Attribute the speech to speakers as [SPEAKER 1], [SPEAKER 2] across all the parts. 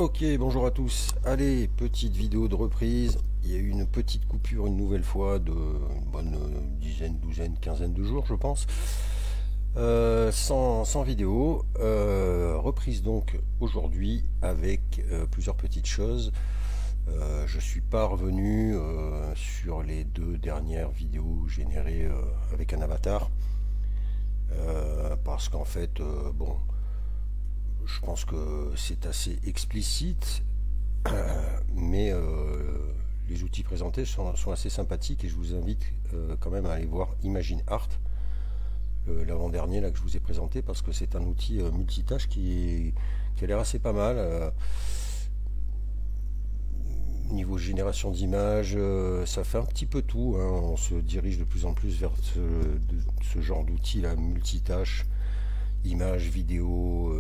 [SPEAKER 1] Ok, bonjour à tous. Allez, petite vidéo de reprise. Il y a eu une petite coupure une nouvelle fois de une bonne dizaine, douzaine, quinzaine de jours, je pense. Sans vidéo. Reprise donc aujourd'hui avec plusieurs petites choses. Je suis pas revenu sur les deux dernières vidéos générées avec un avatar. Parce qu'en fait, bon, je pense que c'est assez explicite. Mais les outils présentés sont assez sympathiques et je vous invite quand même à aller voir Imagine Art, l'avant-dernier là que je vous ai présenté, parce que c'est un outil multitâche qui a l'air assez pas mal. Niveau génération d'images, ça fait un petit peu tout, hein. On se dirige de plus en plus vers ce genre d'outils là, multitâche, images, vidéo,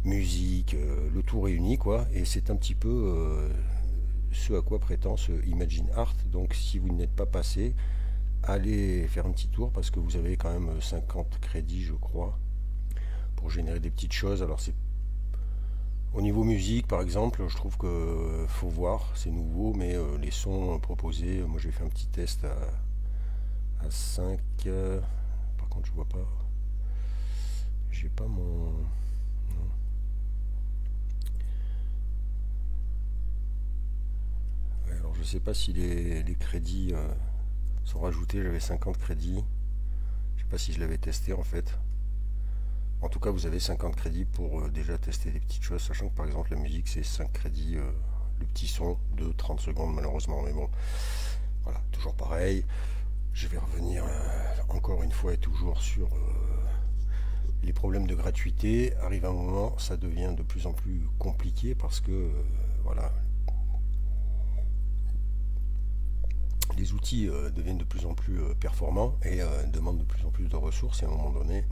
[SPEAKER 1] musique, le tout réuni quoi. Et c'est un petit peu ce à quoi prétend ce Imagine Art. Donc si vous n'êtes pas passé, allez faire un petit tour parce que vous avez quand même 50 crédits je crois pour générer des petites choses. Alors c'est au niveau musique par exemple, je trouve que faut voir, c'est nouveau, mais les sons proposés, moi j'ai fait un petit test à 5. Par contre je vois pas, j'ai pas mon... Non. Ouais, alors je sais pas si les crédits sont rajoutés, j'avais 50 crédits. Je sais pas si je l'avais testé en fait. En tout cas, vous avez 50 crédits pour déjà tester des petites choses, sachant que par exemple la musique c'est 5 crédits, le petit son de 30 secondes malheureusement, mais bon, voilà, toujours pareil. Je vais revenir encore une fois et toujours sur les problèmes de gratuité. Arrive un moment, ça devient de plus en plus compliqué parce que voilà, les outils deviennent de plus en plus performants et demandent de plus en plus de ressources, et à un moment donné,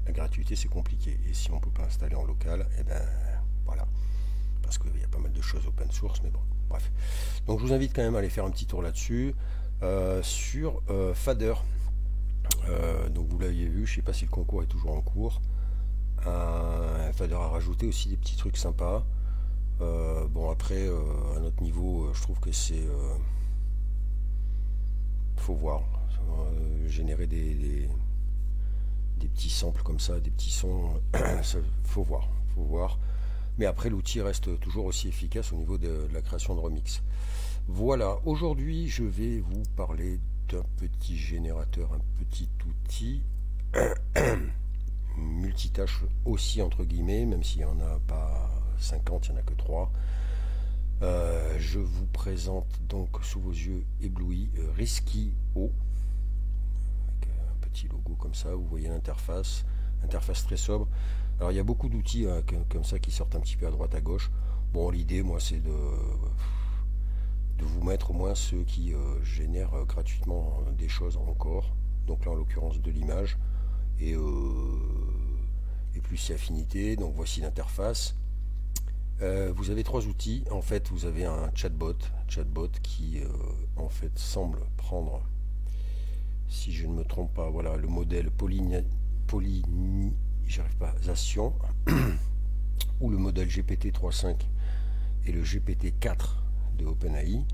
[SPEAKER 1] la gratuité c'est compliqué. Et si on ne peut pas installer en local, et ben voilà, parce qu'il y a pas mal de choses open source, mais bon, bref. Donc je vous invite quand même à aller faire un petit tour là-dessus. Sur Fader, donc vous l'aviez vu, je ne sais pas si le concours est toujours en cours. Fader a rajouté aussi des petits trucs sympas. Bon après, à notre niveau, je trouve que c'est... faut voir. Générer des petits samples comme ça, des petits sons, faut voir, faut voir. Mais après, l'outil reste toujours aussi efficace au niveau de la création de remix. Voilà, aujourd'hui, je vais vous parler d'un petit générateur, un petit outil multitâche aussi entre guillemets, même s'il n'y en a pas 50, il n'y en a que 3. Je vous présente donc sous vos yeux éblouis Risky-O, avec un petit logo comme ça. Vous voyez l'interface, interface très sobre. Alors il y a beaucoup d'outils comme ça qui sortent un petit peu à droite à gauche. Bon, l'idée moi c'est de vous mettre au moins ceux qui génèrent gratuitement des choses encore. Donc là en l'occurrence de l'image et plus si affinité. Donc voici l'interface. Vous avez 3 outils. En fait, vous avez un chatbot qui en fait semble prendre, si je ne me trompe pas, voilà le modèle j'arrive pas, ou le modèle GPT 3.5 et le GPT 4 de OpenAI.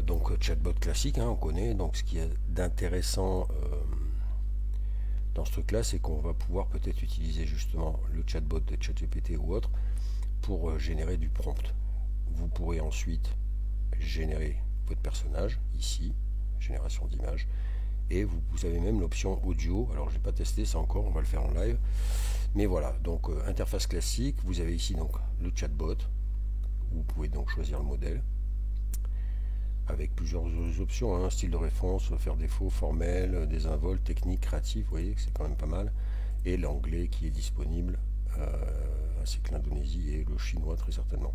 [SPEAKER 1] Donc chatbot classique, hein, on connaît. Donc ce qui est d'intéressant dans ce truc-là, c'est qu'on va pouvoir peut-être utiliser justement le chatbot de ChatGPT ou autre pour générer du prompt. Vous pourrez ensuite générer votre personnage, ici, génération d'image, et vous avez même l'option audio. Alors je n'ai pas testé ça encore, on va le faire en live. Mais voilà, donc interface classique, vous avez ici donc le chatbot, vous pouvez donc choisir le modèle, avec plusieurs options, hein, style de réponse, faire défaut, formel, désinvolte, technique, créatif, vous voyez que c'est quand même pas mal, et l'anglais qui est disponible, ainsi que l'Indonésie et le chinois très certainement.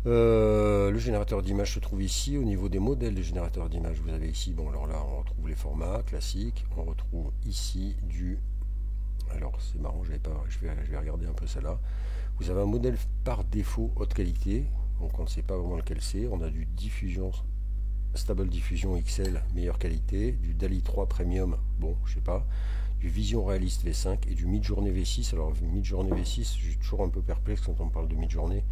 [SPEAKER 1] Le générateur d'images se trouve ici. Au niveau des modèles de générateurs d'images, vous avez ici, bon alors là on retrouve les formats classiques, on retrouve ici alors c'est marrant, je vais regarder un peu celle-là. Vous avez un modèle par défaut haute qualité, donc on ne sait pas vraiment lequel c'est. On a du diffusion, Stable Diffusion XL meilleure qualité, du DALL-E 3 Premium, bon je sais pas, du Vision Realist V5 et du Midjourney V6. Alors Midjourney V6, je suis toujours un peu perplexe quand on parle de Midjourney,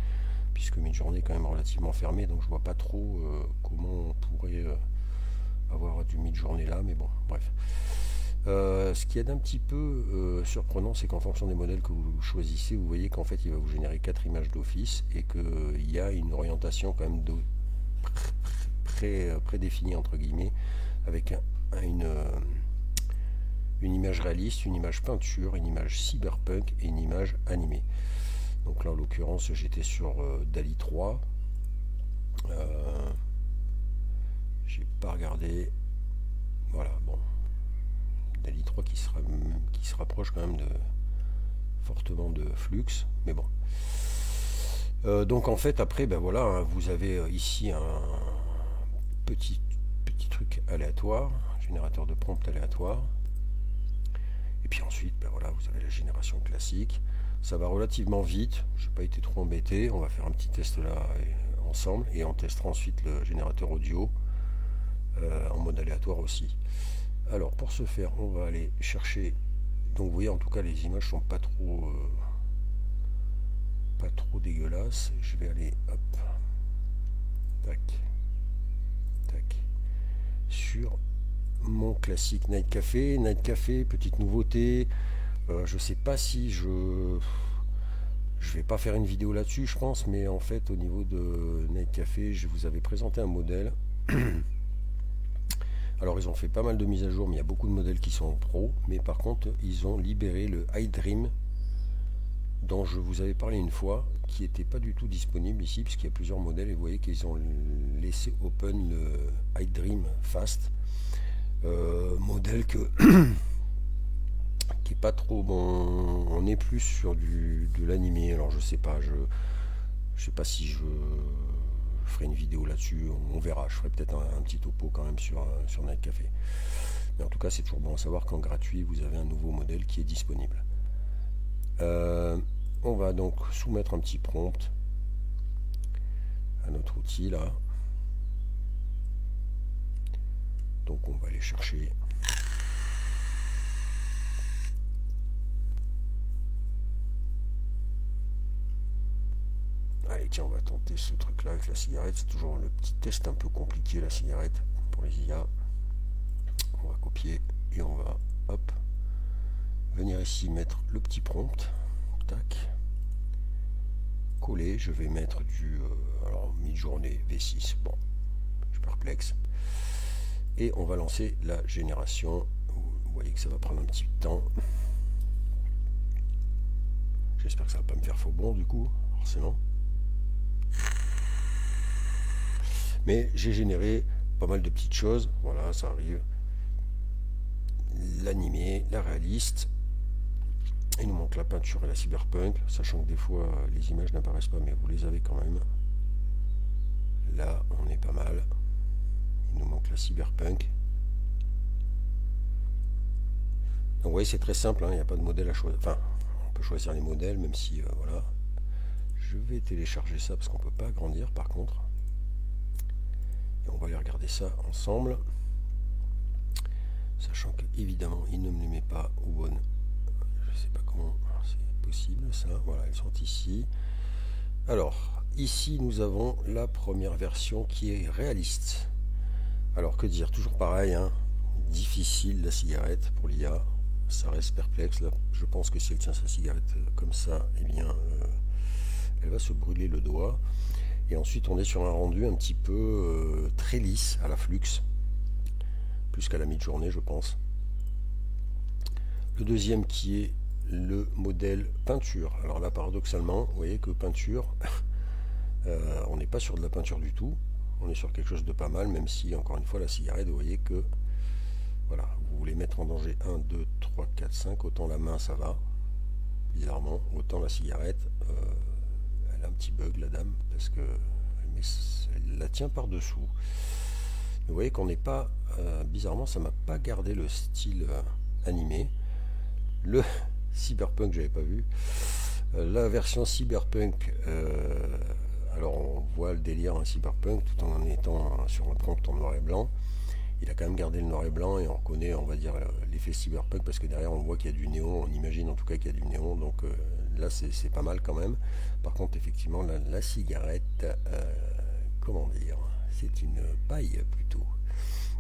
[SPEAKER 1] puisque Midjourney est quand même relativement fermé, donc je vois pas trop comment on pourrait avoir du Midjourney là, mais bon, bref. Ce qui est d'un petit peu surprenant, c'est qu'en fonction des modèles que vous choisissez, vous voyez qu'en fait il va vous générer 4 images d'office et qu'il y a une orientation quand même prédéfinie entre guillemets, avec une image réaliste, une image peinture, une image cyberpunk et une image animée. Donc là en l'occurrence j'étais sur DALL-E 3. J'ai pas regardé. Voilà, bon. DALL-E 3 qui se rapproche quand même fortement de Flux, mais bon. Donc en fait après ben voilà, hein, vous avez ici un petit truc aléatoire, générateur de prompt aléatoire. Et puis ensuite, ben voilà, vous avez la génération classique. Ça va relativement vite, je n'ai pas été trop embêté. On va faire un petit test là ensemble et on testera ensuite le générateur audio en mode aléatoire aussi. Alors pour ce faire, on va aller chercher. Donc vous voyez, en tout cas, les images sont pas trop dégueulasses. Je vais aller, hop, tac, tac, sur mon classique Night Café. Night Café, petite nouveauté. Je sais pas si je vais pas faire une vidéo là-dessus, je pense, mais en fait, au niveau de Night Café, je vous avais présenté un modèle. Alors, ils ont fait pas mal de mises à jour, mais il y a beaucoup de modèles qui sont en pro. Mais par contre, ils ont libéré le iDream, dont je vous avais parlé une fois, qui n'était pas du tout disponible ici, puisqu'il y a plusieurs modèles, et vous voyez qu'ils ont laissé open le iDream Fast. Modèle qui est pas trop bon. On est plus sur de l'animé. Alors je sais pas, je sais pas si je ferai une vidéo là-dessus. On verra. Je ferai peut-être un petit topo quand même sur Night Café. Mais en tout cas, c'est toujours bon à savoir qu'en gratuit, vous avez un nouveau modèle qui est disponible. On va donc soumettre un petit prompt à notre outil là. Donc on va aller chercher allez tiens, on va tenter ce truc là avec la cigarette. C'est toujours le petit test un peu compliqué, la cigarette pour les IA. On va copier et on va hop venir ici mettre le petit prompt, tac, coller. Je vais mettre du alors Midjourney V6. Bon, je suis perplexe. Et on va lancer la génération. Vous voyez que ça va prendre un petit temps. J'espère que ça va pas me faire faux bon du coup, forcément. Mais j'ai généré pas mal de petites choses. Voilà, ça arrive. L'animé, la réaliste. Il nous manque la peinture et la cyberpunk, sachant que des fois les images n'apparaissent pas, mais vous les avez quand même. Là, on est pas mal. Il nous manque la cyberpunk. Donc vous voyez, c'est très simple, hein, il n'y a pas de modèle à choisir. Enfin, on peut choisir les modèles, même si voilà. Je vais télécharger ça parce qu'on ne peut pas agrandir par contre. Et on va aller regarder ça ensemble. Sachant que évidemment il ne me les met pas au bon. Je ne sais pas comment c'est possible ça. Voilà, elles sont ici. Alors, ici nous avons la première version qui est réaliste. Alors que dire, toujours pareil, hein, difficile la cigarette pour l'IA, ça reste perplexe. Là, je pense que si elle tient sa cigarette comme ça, eh bien, elle va se brûler le doigt. Et ensuite, on est sur un rendu un petit peu très lisse à la Flux, plus qu'à la Midjourney, je pense. Le deuxième qui est le modèle peinture. Alors là, paradoxalement, vous voyez que peinture, on n'est pas sur de la peinture du tout. On est sur quelque chose de pas mal, même si, encore une fois, la cigarette, vous voyez que, voilà, vous voulez mettre en danger 1, 2, 3, 4, 5, autant la main, ça va, bizarrement, autant la cigarette, elle a un petit bug, la dame, parce que elle la tient par-dessous. Vous voyez qu'on n'est pas, bizarrement, ça m'a pas gardé le style animé. Le cyberpunk, j'avais pas vu. La version cyberpunk, alors on voit le délire en cyberpunk tout en étant sur un prompt en noir et blanc. il a quand même gardé le noir et blanc et on reconnaît, on va dire, l'effet cyberpunk parce que derrière on voit qu'il y a du néon, on imagine en tout cas qu'il y a du néon, donc là c'est pas mal quand même. Par contre, effectivement, la cigarette, comment dire, c'est une paille plutôt.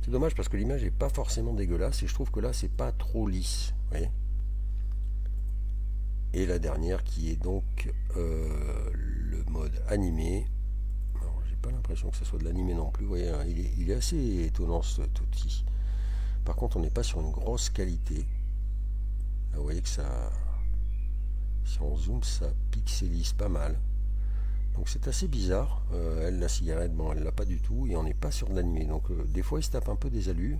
[SPEAKER 1] C'est dommage parce que l'image est pas forcément dégueulasse et je trouve que là c'est pas trop lisse, vous voyez. Et la dernière qui est donc le mode animé. Alors, j'ai pas l'impression que ce soit de l'animé non plus. Vous voyez, hein, il est assez étonnant ce outil. Par contre, on n'est pas sur une grosse qualité. Là, vous voyez que ça, si on zoome, ça pixelise pas mal. Donc c'est assez bizarre. Elle, la cigarette, bon, elle l'a pas du tout et on n'est pas sur de l'animé. Donc des fois, il se tape un peu des allus.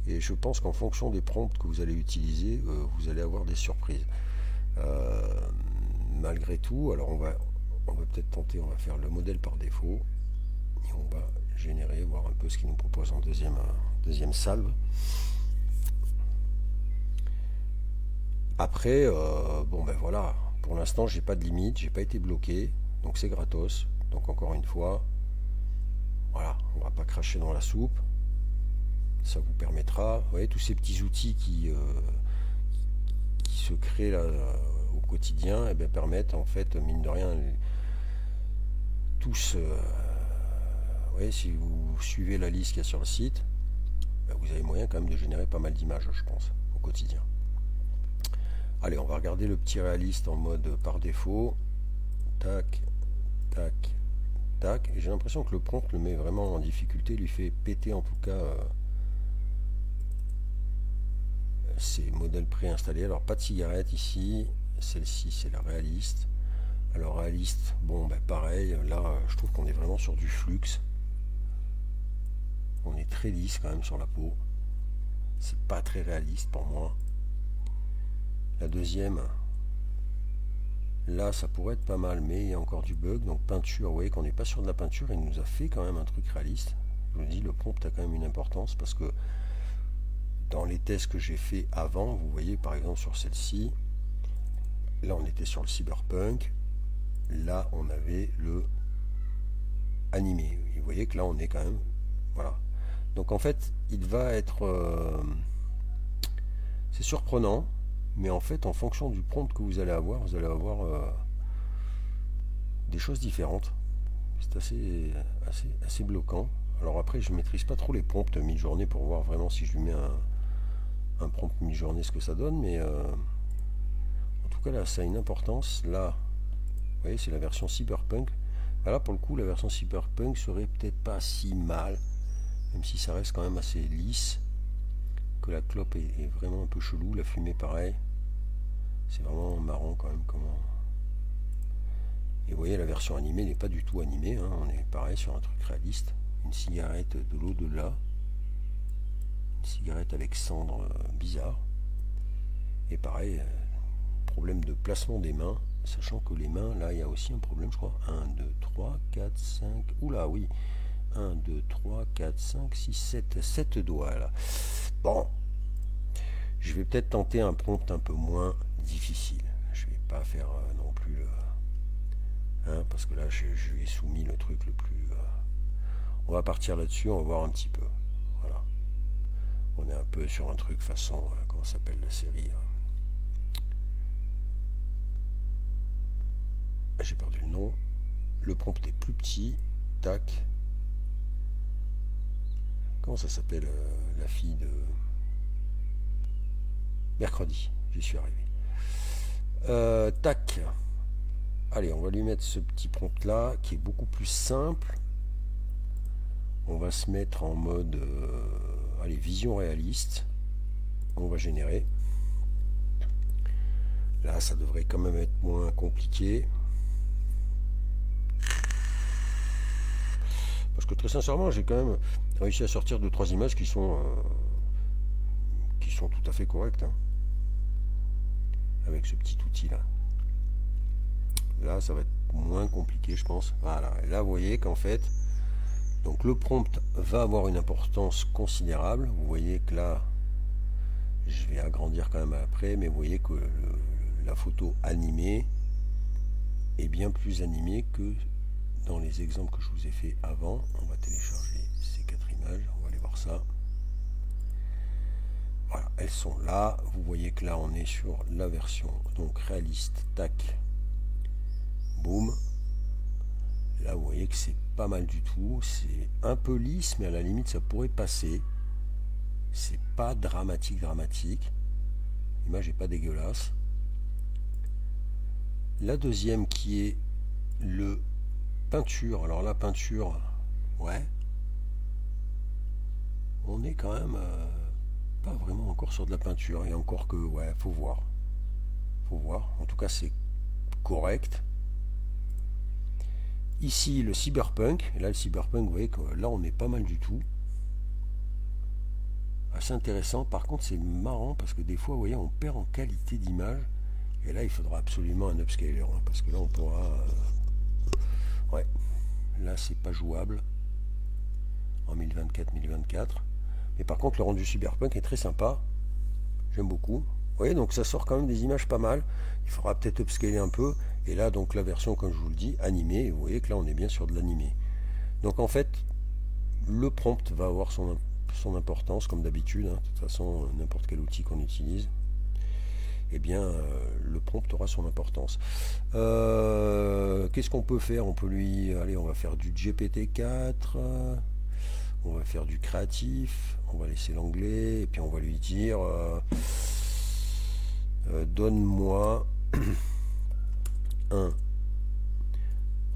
[SPEAKER 1] Et je pense qu'en fonction des prompts que vous allez utiliser, vous allez avoir des surprises. Malgré tout, alors on va peut-être tenter, on va faire le modèle par défaut et on va générer, voir un peu ce qu'il nous propose en deuxième salve. Après, bon ben voilà, pour l'instant j'ai pas de limite, j'ai pas été bloqué, donc c'est gratos. Donc encore une fois, voilà, on va pas cracher dans la soupe. Ça vous permettra, vous voyez, tous ces petits outils qui se créent là au quotidien, et bien permettent en fait, mine de rien, tous, vous voyez, si vous suivez la liste qu'il y a sur le site, ben vous avez moyen quand même de générer pas mal d'images, je pense, au quotidien. Allez, on va regarder le petit réaliste en mode par défaut. Tac, tac, tac. Et j'ai l'impression que le prompt le met vraiment en difficulté, lui fait péter en tout cas ces modèles préinstallés. Alors pas de cigarette ici, celle-ci c'est la réaliste. Alors réaliste, bon ben pareil, là je trouve qu'on est vraiment sur du flux. On est très lisse quand même sur la peau. C'est pas très réaliste pour moi. La deuxième, là ça pourrait être pas mal, mais il y a encore du bug. Donc peinture, vous voyez qu'on n'est pas sur de la peinture, il nous a fait quand même un truc réaliste. Je vous dis, le prompt a quand même une importance parce que dans les tests que j'ai fait avant, vous voyez par exemple sur celle-ci, là on était sur le cyberpunk, là on avait le animé. Et vous voyez que là on est quand même, voilà. Donc en fait, il va être, c'est surprenant, mais en fait en fonction du prompt que vous allez avoir des choses différentes. C'est assez bloquant. Alors après, je maîtrise pas trop les prompts mi-journée pour voir vraiment si je lui mets un prompt mi-journée ce que ça donne, mais en tout cas là ça a une importance. Là vous voyez, c'est la version cyberpunk. Voilà, pour le coup la version cyberpunk serait peut-être pas si mal, même si ça reste quand même assez lisse, que la clope est vraiment un peu chelou, la fumée pareil, c'est vraiment marrant quand même comment. Et vous voyez, la version animée n'est pas du tout animée, hein. On est pareil sur un truc réaliste, une cigarette de l'au-delà, une cigarette avec cendre bizarre. Et pareil, problème de placement des mains, sachant que les mains, là il y a aussi un problème, je crois. 1, 2, 3, 4, 5, oula oui, 1, 2, 3, 4, 5, 6, 7 doigts là. Bon, je vais peut-être tenter un prompt un peu moins difficile. Je vais pas faire non plus le... Hein, parce que là je lui ai soumis le truc le plus... On va partir là-dessus, on va voir un petit peu. Voilà. On est un peu sur un truc façon... comment s'appelle la série j'ai perdu le nom. Le prompt est plus petit. Tac. Comment ça s'appelle la fille de... Mercredi. J'y suis arrivé. Tac. Allez, on va lui mettre ce petit prompt là qui est beaucoup plus simple. On va se mettre en mode allez, vision réaliste. On va générer. Là, ça devrait quand même être moins compliqué. Parce que très sincèrement, j'ai quand même réussi à sortir 2-3 images qui sont tout à fait correctes. Hein, avec ce petit outil là. Là, ça va être moins compliqué, je pense. Voilà. Et là, vous voyez qu'en fait, donc le prompt va avoir une importance considérable. Vous voyez que là, je vais agrandir quand même après, mais vous voyez que la photo animée est bien plus animée que dans les exemples que je vous ai fait avant. On va télécharger ces 4 images, on va aller voir ça. elles sont là. Vous voyez que là on est sur la version donc réaliste, tac, boum. Là vous voyez que c'est pas mal du tout, c'est un peu lisse mais à la limite ça pourrait passer. C'est pas dramatique, l'image est pas dégueulasse. La deuxième qui est le peinture, alors la peinture, ouais, on est quand même pas vraiment encore sur de la peinture, et encore que, ouais, faut voir, en tout cas c'est correct. Ici le cyberpunk, et là le cyberpunk, vous voyez que là on est pas mal du tout, assez intéressant. Par contre c'est marrant parce que des fois vous voyez on perd en qualité d'image, et là il faudra absolument un upscaler, hein, parce que là on pourra ouais, là c'est pas jouable en 1024. Mais par contre le rendu cyberpunk est très sympa, j'aime beaucoup. Vous voyez, donc ça sort quand même des images pas mal. Il faudra peut-être upscaler un peu. Et là donc la version, comme je vous le dis, animée, et vous voyez que là on est bien sur de l'animé. Donc en fait le prompt va avoir son importance comme d'habitude, hein. De toute façon n'importe quel outil qu'on utilise, eh bien le prompt aura son importance. Qu'est-ce qu'on peut faire? On peut lui... Allez, on va faire du GPT-4, on va faire du créatif, on va laisser l'anglais, et puis on va lui dire donne-moi un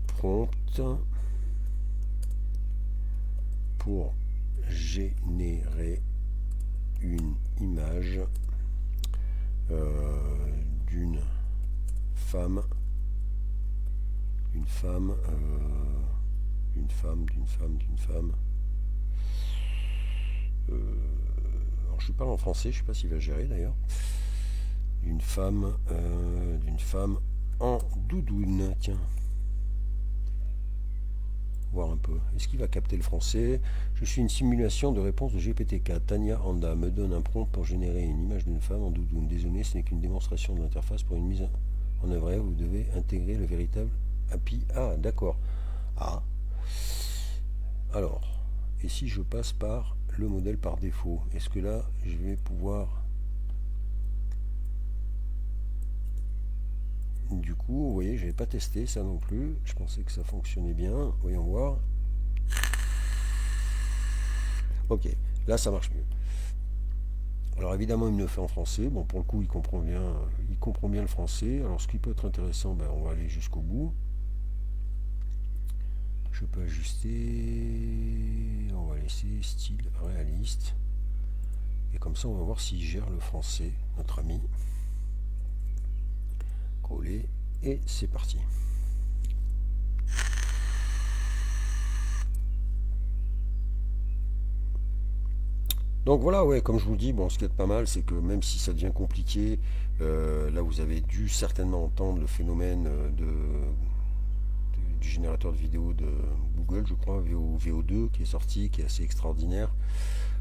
[SPEAKER 1] prompt pour générer une image d'une femme, alors je parle en français, je sais pas s'il va gérer d'ailleurs, d'une femme en doudoune. Tiens, voir un peu, est-ce qu'il va capter le français? Je suis une simulation de réponse de GPT-4. Tania Anda me donne un prompt pour générer une image d'une femme en doudoune. Désolé, ce n'est qu'une démonstration de l'interface. Pour une mise en œuvre, vous devez intégrer le véritable API. Ah, d'accord. Ah, alors, et si je passe par le modèle par défaut, est-ce que là je vais pouvoir... Du coup, vous voyez, je n'avais pas testé ça non plus. Je pensais que ça fonctionnait bien. Voyons voir. Ok, là ça marche mieux. Alors évidemment, il me le fait en français. Bon, pour le coup, il comprend bien le français. Alors, ce qui peut être intéressant, ben, on va aller jusqu'au bout. Je peux ajuster. On va laisser style réaliste. Et comme ça, on va voir s'il gère le français, notre ami. Coller, et c'est parti. Donc voilà, ouais, comme je vous dis, bon, ce qui est pas mal, c'est que même si ça devient compliqué, là vous avez dû certainement entendre le phénomène du générateur de vidéo de Google, je crois, VO2, qui est sorti, qui est assez extraordinaire.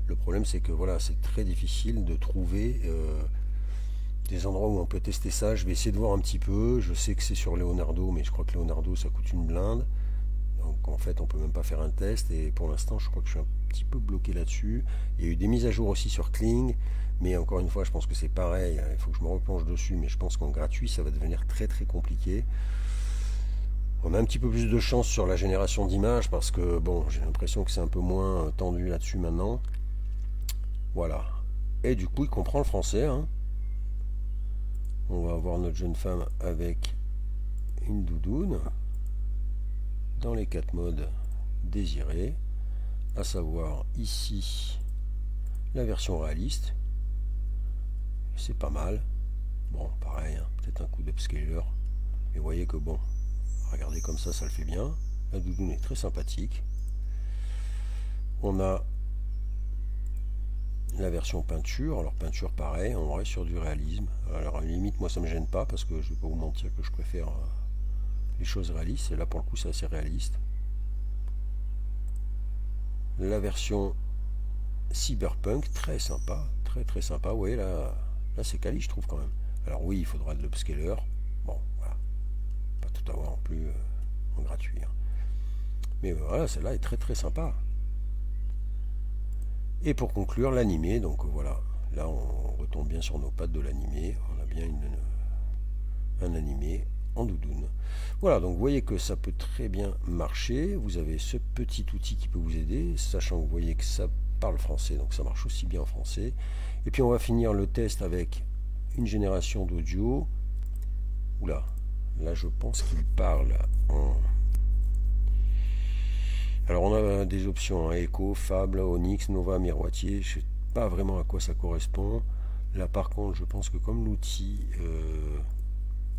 [SPEAKER 1] Le problème, c'est que voilà, c'est très difficile de trouver des endroits où on peut tester ça. Je vais essayer de voir un petit peu. Je sais que c'est sur Leonardo, mais je crois que Leonardo ça coûte une blinde. Donc en fait on peut même pas faire un test, et pour l'instant je crois que je suis un petit peu bloqué là-dessus. Il y a eu des mises à jour aussi sur Kling, mais encore une fois je pense que c'est pareil, il faut que je me replonge dessus, mais je pense qu'en gratuit ça va devenir très très compliqué. On a un petit peu plus de chance sur la génération d'images parce que bon, j'ai l'impression que c'est un peu moins tendu là-dessus maintenant. Voilà. Et du coup il comprend le français, hein. On va avoir notre jeune femme avec une doudoune dans les 4 modes désirés, à savoir ici la version réaliste. C'est pas mal. Bon, pareil, hein, peut-être un coup d'upscaler. Mais vous voyez que bon, regardez comme ça le fait bien. La doudoune est très sympathique. On a la version peinture. Alors peinture pareil, on reste sur du réalisme. Alors à la limite moi ça me gêne pas parce que je vais pas vous mentir que je préfère les choses réalistes, et là pour le coup c'est assez réaliste. La version cyberpunk, très sympa, très sympa. Vous voyez là c'est quali je trouve quand même. Alors oui, il faudra de l'upscaler. Bon voilà, pas tout avoir en plus en gratuit, hein. Mais voilà, celle-là est très sympa. Et pour conclure, l'animé, donc voilà, Là, on retombe bien sur nos pattes de l'animé. On a bien un animé en doudoune. Voilà, donc vous voyez que ça peut très bien marcher. Vous avez ce petit outil qui peut vous aider, sachant que vous voyez que ça parle français, donc ça marche aussi bien en français. Et puis on va finir le test avec une génération d'audio. Oula, là je pense qu'il parle en... Alors on a des options, hein, Echo, Fable, Onyx, Nova, Miroitier. Je ne sais pas vraiment à quoi ça correspond. Là par contre, je pense que comme l'outil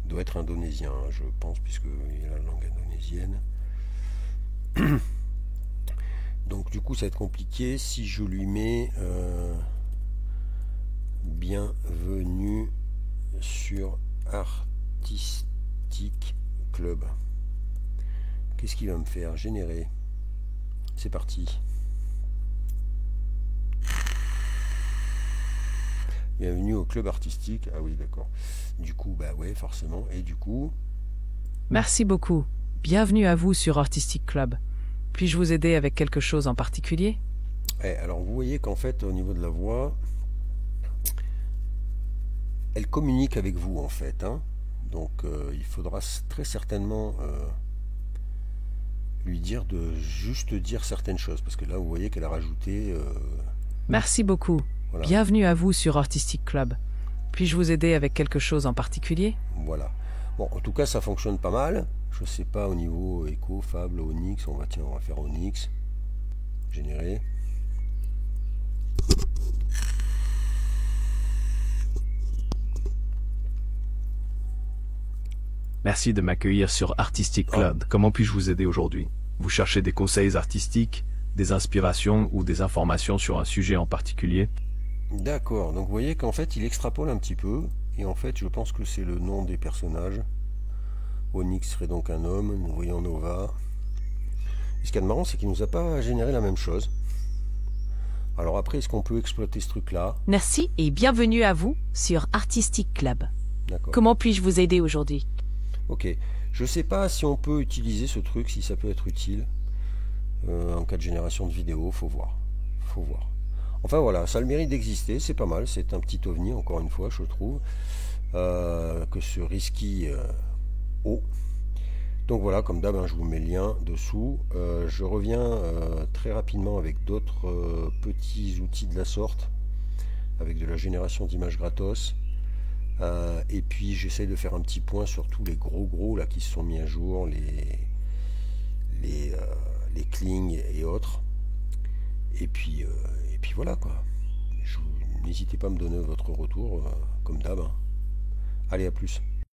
[SPEAKER 1] doit être indonésien, hein, je pense, puisqu'il y a la langue indonésienne. Donc du coup ça va être compliqué. Si je lui mets bienvenue sur Artistic Club, qu'est-ce qu'il va me faire? Générer. C'est parti. Bienvenue au club artistique. Ah oui, d'accord. Du coup, bah ouais, forcément. Et du coup...
[SPEAKER 2] Merci beaucoup. Bienvenue à vous sur Artistic Club. Puis-je vous aider avec quelque chose en particulier?
[SPEAKER 1] Alors, vous voyez qu'en fait, au niveau de la voix, elle communique avec vous, en fait. Hein. Donc, il faudra très certainement lui dire de juste dire certaines choses. Parce que là, vous voyez qu'elle a rajouté...
[SPEAKER 2] Merci beaucoup.
[SPEAKER 1] Voilà.
[SPEAKER 2] Bienvenue à vous sur Artistic Club. Puis-je vous aider avec quelque chose en particulier?
[SPEAKER 1] Voilà. Bon, en tout cas, ça fonctionne pas mal. Je sais pas au niveau Echo, Fable, Onyx. On va faire Onyx. Générer.
[SPEAKER 3] Merci de m'accueillir sur Artistic Club. Comment puis-je vous aider aujourd'hui? Vous cherchez des conseils artistiques, des inspirations ou des informations sur un sujet en particulier?
[SPEAKER 1] D'accord, donc vous voyez qu'en fait il extrapole un petit peu, et en fait je pense que c'est le nom des personnages. Onyx serait donc un homme, nous voyons Nova. Et ce qu'il y a de marrant, c'est qu'il ne nous a pas généré la même chose. Alors après, est-ce qu'on peut exploiter ce truc-là?
[SPEAKER 4] Merci et bienvenue à vous sur Artistic Club.
[SPEAKER 1] D'accord.
[SPEAKER 4] Comment puis-je vous aider aujourd'hui?
[SPEAKER 1] Ok, je sais pas si on peut utiliser ce truc, si ça peut être utile en cas de génération de vidéos, faut voir. Faut voir. Enfin voilà, ça a le mérite d'exister, c'est pas mal, c'est un petit ovni encore une fois je trouve, que ce Risky O. Donc voilà, comme d'hab, hein, je vous mets le lien dessous. Je reviens très rapidement avec d'autres petits outils de la sorte, avec de la génération d'images gratos. Et puis j'essaye de faire un petit point sur tous les gros là qui se sont mis à jour, les Kling et autres. Et puis voilà quoi. N'hésitez pas à me donner votre retour comme d'hab. Allez, à plus.